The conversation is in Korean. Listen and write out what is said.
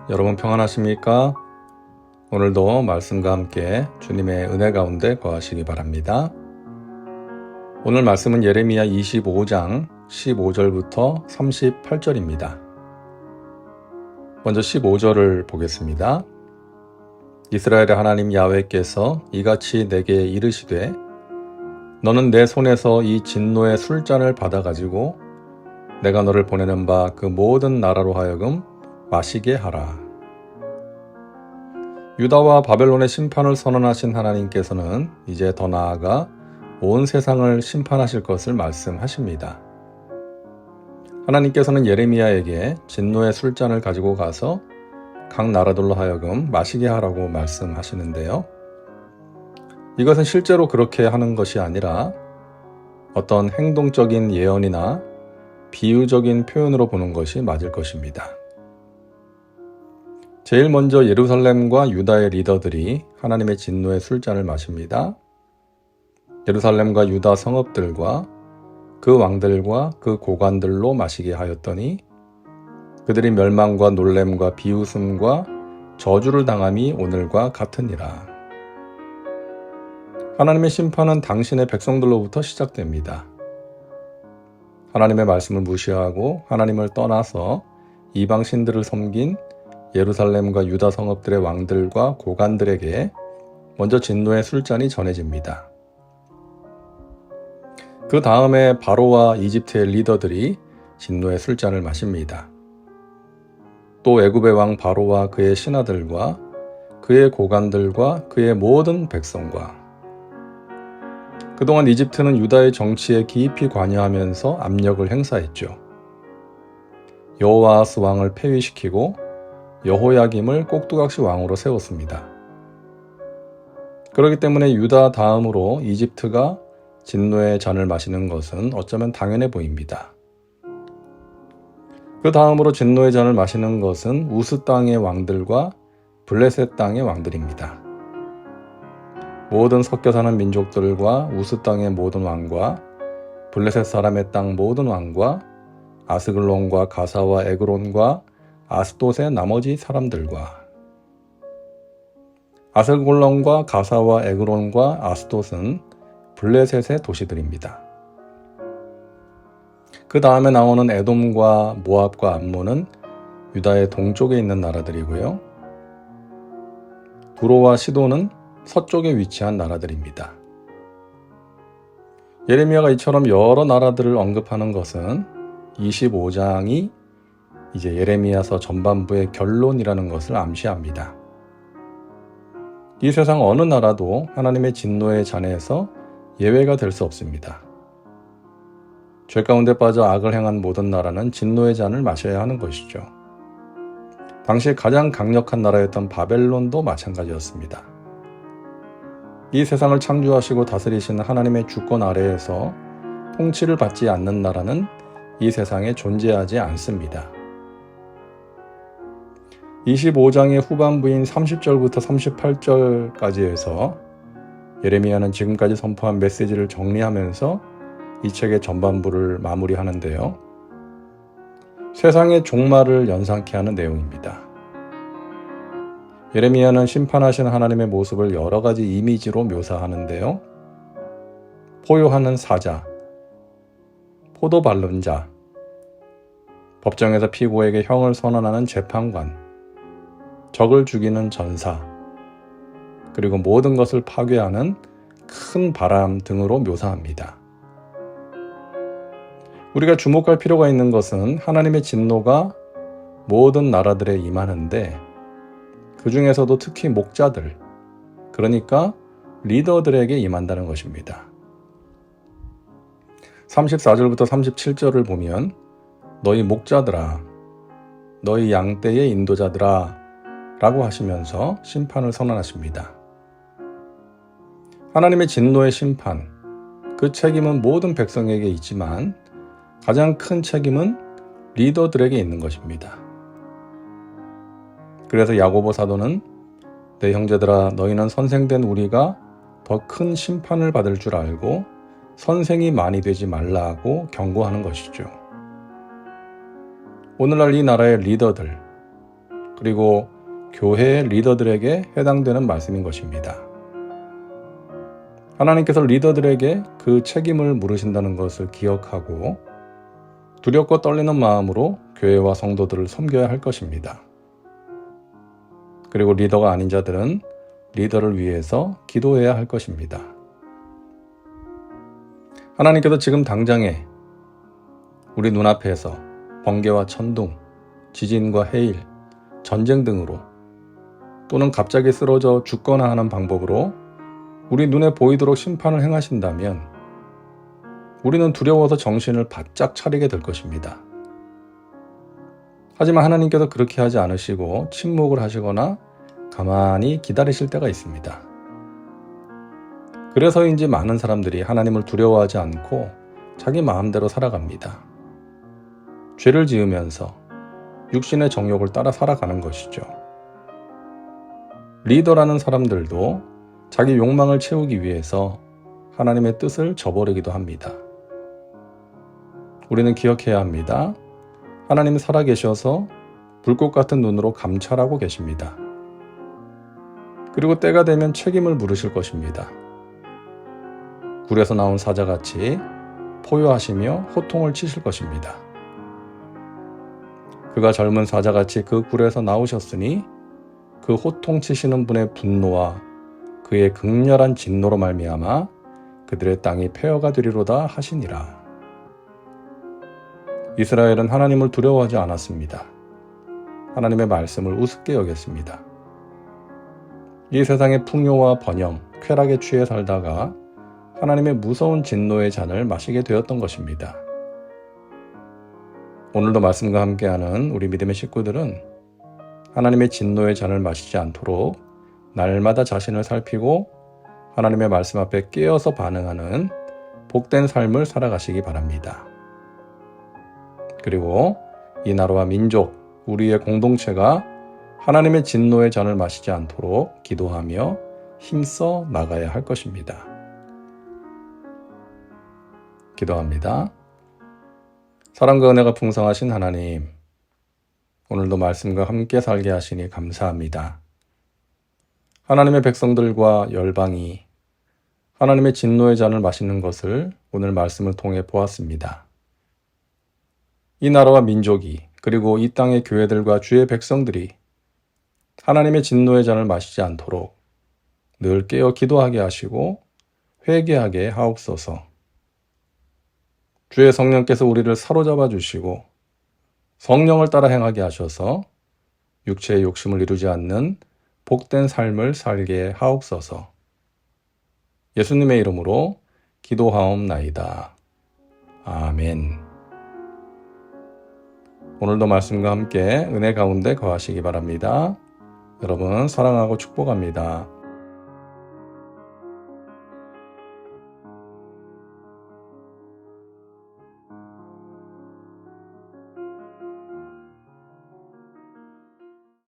여러분 평안하십니까? 오늘도 말씀과 함께 주님의 은혜 가운데 거하시기 바랍니다. 오늘 말씀은 예레미야 25장 15절부터 38절입니다. 먼저 15절을 보겠습니다. 이스라엘의 하나님 야훼께서 이같이 내게 이르시되 너는 내 손에서 이 진노의 술잔을 받아가지고 내가 너를 보내는 바 그 모든 나라로 하여금 마시게 하라. 유다와 바벨론의 심판을 선언하신 하나님께서는 이제 더 나아가 온 세상을 심판하실 것을 말씀하십니다. 하나님께서는 예레미야에게 진노의 술잔을 가지고 가서 각 나라들로 하여금 마시게 하라고 말씀하시는데요. 이것은 실제로 그렇게 하는 것이 아니라 어떤 행동적인 예언이나 비유적인 표현으로 보는 것이 맞을 것입니다. 제일 먼저 예루살렘과 유다의 리더들이 하나님의 진노의 술잔을 마십니다. 예루살렘과 유다 성읍들과 그 왕들과 그 고관들로 마시게 하였더니 그들이 멸망과 놀램과 비웃음과 저주를 당함이 오늘과 같으니라. 하나님의 심판은 당신의 백성들로부터 시작됩니다. 하나님의 말씀을 무시하고 하나님을 떠나서 이방 신들을 섬긴 예루살렘과 유다 성읍들의 왕들과 고관들에게 먼저 진노의 술잔이 전해집니다. 그 다음에 바로와 이집트의 리더들이 진노의 술잔을 마십니다. 또 애굽의 왕 바로와 그의 신하들과 그의 고관들과 그의 모든 백성과 그동안 이집트는 유다의 정치에 깊이 관여하면서 압력을 행사했죠. 여호아하스 왕을 폐위시키고 여호야김을 꼭두각시 왕으로 세웠습니다. 그렇기 때문에 유다 다음으로 이집트가 진노의 잔을 마시는 것은 어쩌면 당연해 보입니다. 그 다음으로 진노의 잔을 마시는 것은 우스 땅의 왕들과 블레셋 땅의 왕들입니다. 모든 섞여 사는 민족들과 우스 땅의 모든 왕과 블레셋 사람의 땅 모든 왕과 아스글론과 가사와 에그론과 아스돗의 나머지 사람들과 아스글론과 가사와 에그론과 아스돗은 블레셋의 도시들입니다. 그 다음에 나오는 에돔과 모압과 암몬은 유다의 동쪽에 있는 나라들이고요. 두로와 시돈은 서쪽에 위치한 나라들입니다. 예레미야가 이처럼 여러 나라들을 언급하는 것은 25장이 이제 예레미야서 전반부의 결론이라는 것을 암시합니다. 이 세상 어느 나라도 하나님의 진노의 잔에서 예외가 될 수 없습니다. 죄 가운데 빠져 악을 행한 모든 나라는 진노의 잔을 마셔야 하는 것이죠. 당시 가장 강력한 나라였던 바벨론도 마찬가지였습니다. 이 세상을 창조하시고 다스리시는 하나님의 주권 아래에서 통치를 받지 않는 나라는 이 세상에 존재하지 않습니다. 25장의 후반부인 30절부터 38절까지에서 예레미야는 지금까지 선포한 메시지를 정리하면서 이 책의 전반부를 마무리하는데요. 세상의 종말을 연상케 하는 내용입니다. 예레미야는 심판하신 하나님의 모습을 여러 가지 이미지로 묘사하는데요. 포효하는 사자, 포도 바른 자, 법정에서 피고에게 형을 선언하는 재판관, 적을 죽이는 전사, 그리고 모든 것을 파괴하는 큰 바람 등으로 묘사합니다. 우리가 주목할 필요가 있는 것은 하나님의 진노가 모든 나라들에 임하는데 그 중에서도 특히 목자들, 그러니까 리더들에게 임한다는 것입니다. 34절부터 37절을 보면 너희 목자들아, 너희 양떼의 인도자들아 라고 하시면서 심판을 선언하십니다. 하나님의 진노의 심판, 그 책임은 모든 백성에게 있지만 가장 큰 책임은 리더들에게 있는 것입니다. 그래서 야고보 사도는 내 형제들아 너희는 선생된 우리가 더 큰 심판을 받을 줄 알고 선생이 많이 되지 말라고 경고하는 것이죠. 오늘날 이 나라의 리더들, 그리고 교회의 리더들에게 해당되는 말씀인 것입니다. 하나님께서 리더들에게 그 책임을 물으신다는 것을 기억하고 두렵고 떨리는 마음으로 교회와 성도들을 섬겨야 할 것입니다. 그리고 리더가 아닌 자들은 리더를 위해서 기도해야 할 것입니다. 하나님께서 지금 당장에 우리 눈앞에서 번개와 천둥, 지진과 해일, 전쟁 등으로 또는 갑자기 쓰러져 죽거나 하는 방법으로 우리 눈에 보이도록 심판을 행하신다면 우리는 두려워서 정신을 바짝 차리게 될 것입니다. 하지만 하나님께서 그렇게 하지 않으시고 침묵을 하시거나 가만히 기다리실 때가 있습니다. 그래서인지 많은 사람들이 하나님을 두려워하지 않고 자기 마음대로 살아갑니다. 죄를 지으면서 육신의 정욕을 따라 살아가는 것이죠. 리더라는 사람들도 자기 욕망을 채우기 위해서 하나님의 뜻을 저버리기도 합니다. 우리는 기억해야 합니다. 하나님은 살아계셔서 불꽃 같은 눈으로 감찰하고 계십니다. 그리고 때가 되면 책임을 물으실 것입니다. 굴에서 나온 사자같이 포효하시며 호통을 치실 것입니다. 그가 젊은 사자같이 그 굴에서 나오셨으니 그 호통치시는 분의 분노와 그의 극렬한 진노로 말미암아 그들의 땅이 폐허가 되리로다 하시니라. 이스라엘은 하나님을 두려워하지 않았습니다. 하나님의 말씀을 우습게 여겼습니다. 이 세상의 풍요와 번영, 쾌락에 취해 살다가 하나님의 무서운 진노의 잔을 마시게 되었던 것입니다. 오늘도 말씀과 함께하는 우리 믿음의 식구들은 하나님의 진노의 잔을 마시지 않도록 날마다 자신을 살피고 하나님의 말씀 앞에 깨어서 반응하는 복된 삶을 살아가시기 바랍니다. 그리고 이 나라와 민족, 우리의 공동체가 하나님의 진노의 잔을 마시지 않도록 기도하며 힘써 나가야 할 것입니다. 기도합니다. 사랑과 은혜가 풍성하신 하나님, 오늘도 말씀과 함께 살게 하시니 감사합니다. 하나님의 백성들과 열방이 하나님의 진노의 잔을 마시는 것을 오늘 말씀을 통해 보았습니다. 이 나라와 민족이 그리고 이 땅의 교회들과 주의 백성들이 하나님의 진노의 잔을 마시지 않도록 늘 깨어 기도하게 하시고 회개하게 하옵소서. 주의 성령께서 우리를 사로잡아 주시고 성령을 따라 행하게 하셔서 육체의 욕심을 이루지 않는 복된 삶을 살게 하옵소서. 예수님의 이름으로 기도하옵나이다. 아멘. 오늘도 말씀과 함께 은혜 가운데 거하시기 바랍니다. 여러분 사랑하고 축복합니다.